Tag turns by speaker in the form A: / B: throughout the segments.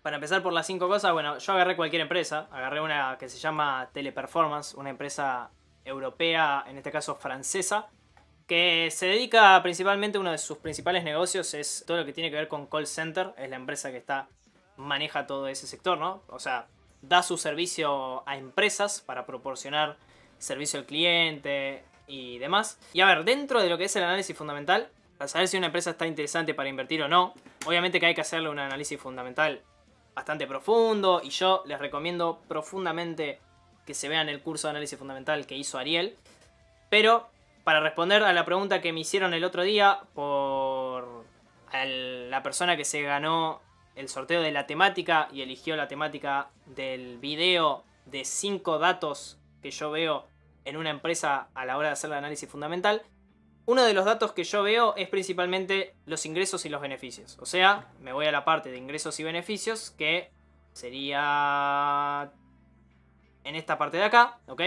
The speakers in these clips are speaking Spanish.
A: Para empezar por las 5 cosas, bueno, yo agarré cualquier empresa. Agarré una que se llama Teleperformance, una empresa europea, en este caso francesa, que se dedica principalmente, uno de sus principales negocios es todo lo que tiene que ver con call center. Es la empresa que maneja todo ese sector, ¿no? O sea, da su servicio a empresas para proporcionar servicio al cliente y demás. Y a ver, dentro de lo que es el análisis fundamental, para saber si una empresa está interesante para invertir o no, obviamente que hay que hacerle un análisis fundamental bastante profundo, y yo les recomiendo profundamente que se vean el curso de análisis fundamental que hizo Ariel. Pero para responder a la pregunta que me hicieron el otro día por la persona que se ganó el sorteo de la temática y eligió la temática del video de 5 datos que yo veo en una empresa a la hora de hacer el análisis fundamental, uno de los datos que yo veo es principalmente los ingresos y los beneficios. O sea, me voy a la parte de ingresos y beneficios, que sería en esta parte de acá, ¿ok?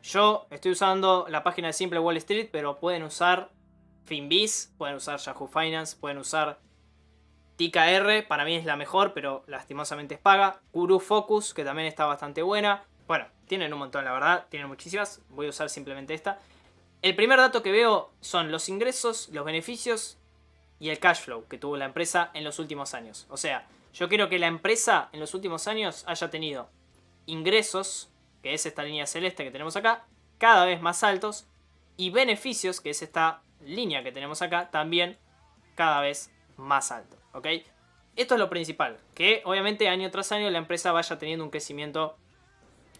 A: Yo estoy usando la página de Simple Wall Street, pero pueden usar Finviz, pueden usar Yahoo Finance, pueden usar TKR, para mí es la mejor, pero lastimosamente es paga. Guru Focus, que también está bastante buena. Bueno, tienen un montón, la verdad, tienen muchísimas. Voy a usar simplemente esta. El primer dato que veo son los ingresos, los beneficios y el cash flow que tuvo la empresa en los últimos años. O sea, yo quiero que la empresa en los últimos años haya tenido ingresos, que es esta línea celeste que tenemos acá, cada vez más altos, y beneficios, que es esta línea que tenemos acá, también cada vez más alto, ¿ok? Esto es lo principal, que obviamente año tras año la empresa vaya teniendo un crecimiento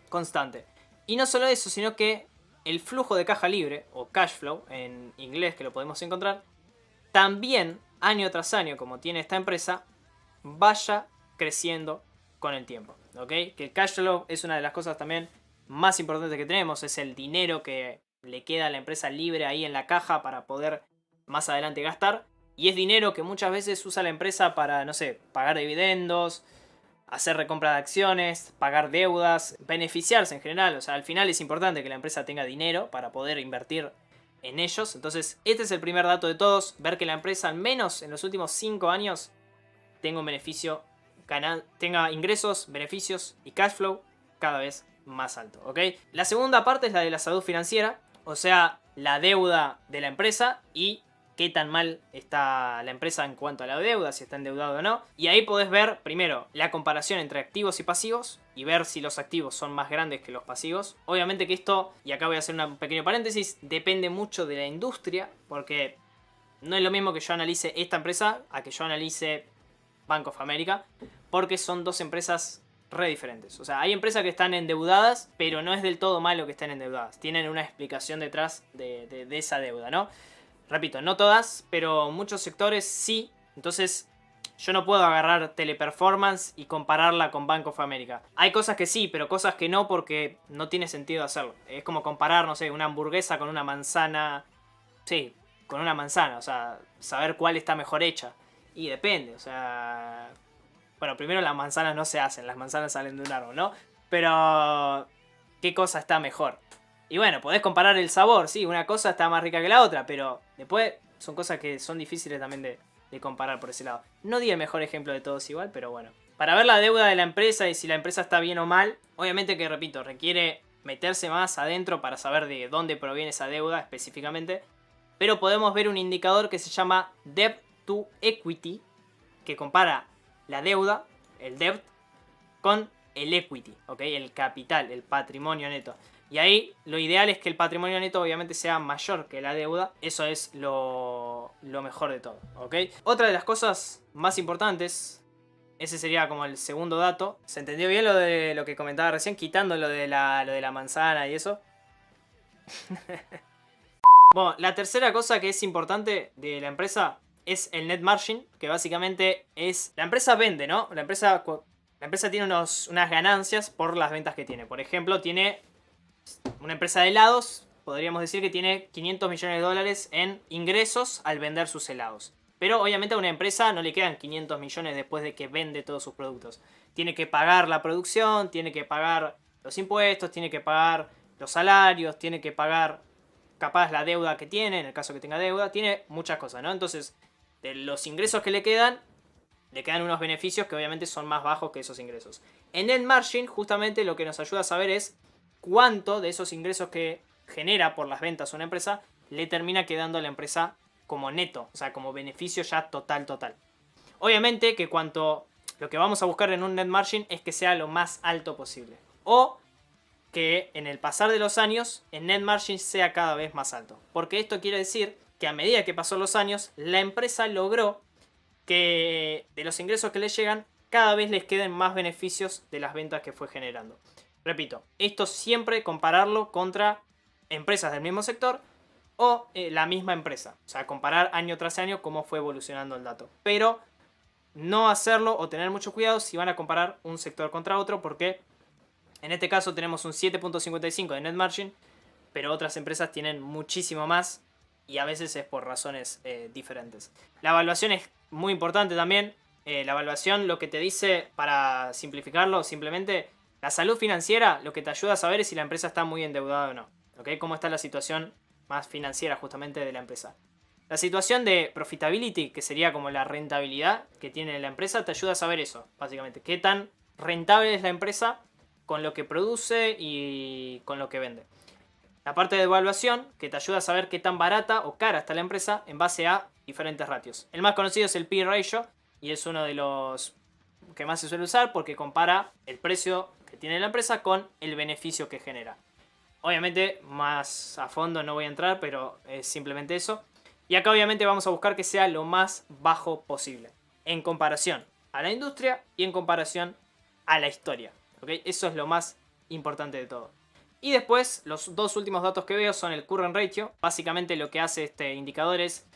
A: constante. Y no solo eso, sino que el flujo de caja libre, o cash flow en inglés, que lo podemos encontrar, también año tras año, como tiene esta empresa, vaya creciendo con el tiempo, ¿ok? Que el cash flow es una de las cosas también más importantes que tenemos, es el dinero que le queda a la empresa libre ahí en la caja para poder más adelante gastar, y es dinero que muchas veces usa la empresa para, no sé, pagar dividendos, hacer recompra de acciones, pagar deudas, beneficiarse en general. O sea, al final es importante que la empresa tenga dinero para poder invertir en ellos. Entonces, este es el primer dato de todos, ver que la empresa al menos en los últimos 5 años tenga un beneficio, tenga ingresos, beneficios y cash flow cada vez más alto, ¿ok? La segunda parte es la de la salud financiera, o sea, la deuda de la empresa y qué tan mal está la empresa en cuanto a la deuda, si está endeudado o no. Y ahí podés ver, primero, la comparación entre activos y pasivos y ver si los activos son más grandes que los pasivos. Obviamente que esto, y acá voy a hacer un pequeño paréntesis, depende mucho de la industria, porque no es lo mismo que yo analice esta empresa a que yo analice Bank of America, porque son dos empresas re diferentes. O sea, hay empresas que están endeudadas, pero no es del todo malo que estén endeudadas. Tienen una explicación detrás de esa deuda, ¿no? Repito, no todas, pero muchos sectores sí. Entonces, yo no puedo agarrar Teleperformance y compararla con Bank of America. Hay cosas que sí, pero cosas que no, porque no tiene sentido hacerlo. Es como comparar, no sé, una hamburguesa con una manzana. Sí, con una manzana. O sea, saber cuál está mejor hecha. Y depende, o sea... Bueno, primero las manzanas no se hacen, las manzanas salen de un árbol, ¿no? Pero... ¿qué cosa está mejor? Y bueno, podés comparar el sabor, sí, una cosa está más rica que la otra, pero después son cosas que son difíciles también de comparar por ese lado. No di el mejor ejemplo de todos igual, pero bueno. Para ver la deuda de la empresa y si la empresa está bien o mal, obviamente que, repito, requiere meterse más adentro para saber de dónde proviene esa deuda específicamente. Pero podemos ver un indicador que se llama Debt to Equity, que compara la deuda, el debt, con el equity, ¿ok? El capital, el patrimonio neto. Y ahí lo ideal es que el patrimonio neto obviamente sea mayor que la deuda. Eso es lo mejor de todo, ¿ok? Otra de las cosas más importantes, ese sería como el segundo dato. ¿Se entendió bien lo de lo que comentaba recién? Quitando lo de la manzana y eso. Bueno, la tercera cosa que es importante de la empresa es el net margin, que básicamente es... La empresa vende, ¿no? La empresa tiene unas ganancias por las ventas que tiene. Por ejemplo, tiene una empresa de helados, podríamos decir que tiene 500 millones de dólares en ingresos al vender sus helados. Pero obviamente a una empresa no le quedan 500 millones después de que vende todos sus productos. Tiene que pagar la producción, tiene que pagar los impuestos, tiene que pagar los salarios, tiene que pagar capaz la deuda que tiene, en el caso que tenga deuda, tiene muchas cosas, ¿no? Entonces, de los ingresos que le quedan, le quedan unos beneficios que obviamente son más bajos que esos ingresos. En net margin, justamente lo que nos ayuda a saber es cuánto de esos ingresos que genera por las ventas una empresa le termina quedando a la empresa como neto, o sea, como beneficio ya total. Obviamente que lo que vamos a buscar en un net margin es que sea lo más alto posible. O que en el pasar de los años el net margin sea cada vez más alto. Porque esto quiere decir que a medida que pasó los años, la empresa logró que de los ingresos que le llegan, cada vez les queden más beneficios de las ventas que fue generando. Repito, esto siempre compararlo contra empresas del mismo sector o la misma empresa. O sea, comparar año tras año cómo fue evolucionando el dato. Pero no hacerlo o tener mucho cuidado si van a comparar un sector contra otro, porque en este caso tenemos un 7.55 de net margin, pero otras empresas tienen muchísimo más y a veces es por razones diferentes. La evaluación es muy importante también. La evaluación lo que te dice, para simplificarlo, simplemente la salud financiera lo que te ayuda a saber es si la empresa está muy endeudada o no. ¿Okay? Cómo está la situación más financiera justamente de la empresa. La situación de profitability, que sería como la rentabilidad que tiene la empresa, te ayuda a saber eso, básicamente. Qué tan rentable es la empresa con lo que produce y con lo que vende. La parte de evaluación, que te ayuda a saber qué tan barata o cara está la empresa en base a diferentes ratios. El más conocido es el P/E ratio y es uno de los que más se suele usar porque compara el precio que tiene la empresa con el beneficio que genera. Obviamente más a fondo no voy a entrar, pero es simplemente eso. Y acá obviamente vamos a buscar que sea lo más bajo posible en comparación a la industria y en comparación a la historia. ¿Okay? Eso es lo más importante de todo. Y después, los dos últimos datos que veo son el current ratio. Básicamente lo que hace este indicador es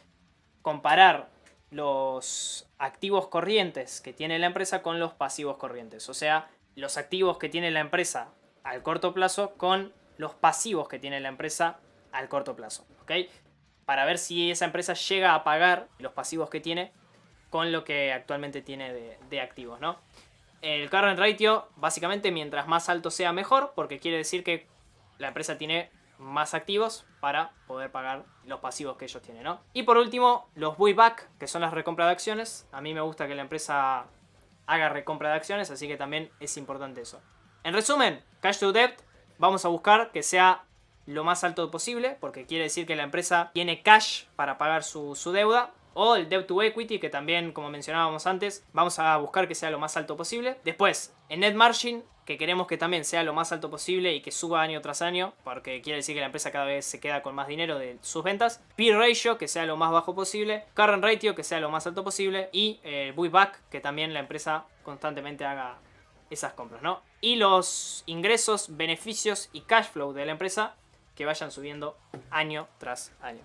A: comparar los activos corrientes que tiene la empresa con los pasivos corrientes. O sea, los activos que tiene la empresa al corto plazo con los pasivos que tiene la empresa al corto plazo. ¿Okay? Para ver si esa empresa llega a pagar los pasivos que tiene con lo que actualmente tiene de activos, ¿no? El current ratio, básicamente, mientras más alto sea mejor, porque quiere decir que la empresa tiene más activos para poder pagar los pasivos que ellos tienen, ¿no? Y por último, los buyback, que son las recompras de acciones. A mí me gusta que la empresa haga recompra de acciones, así que también es importante eso. En resumen, cash to debt, vamos a buscar que sea lo más alto posible, porque quiere decir que la empresa tiene cash para pagar su deuda. O el debt to equity, que también, como mencionábamos antes, vamos a buscar que sea lo más alto posible. Después, en net margin, que queremos que también sea lo más alto posible y que suba año tras año, porque quiere decir que la empresa cada vez se queda con más dinero de sus ventas. P/E ratio, que sea lo más bajo posible. Current ratio, que sea lo más alto posible. Y buyback, que también la empresa constantemente haga esas compras, ¿no? Y los ingresos, beneficios y cash flow de la empresa que vayan subiendo año tras año.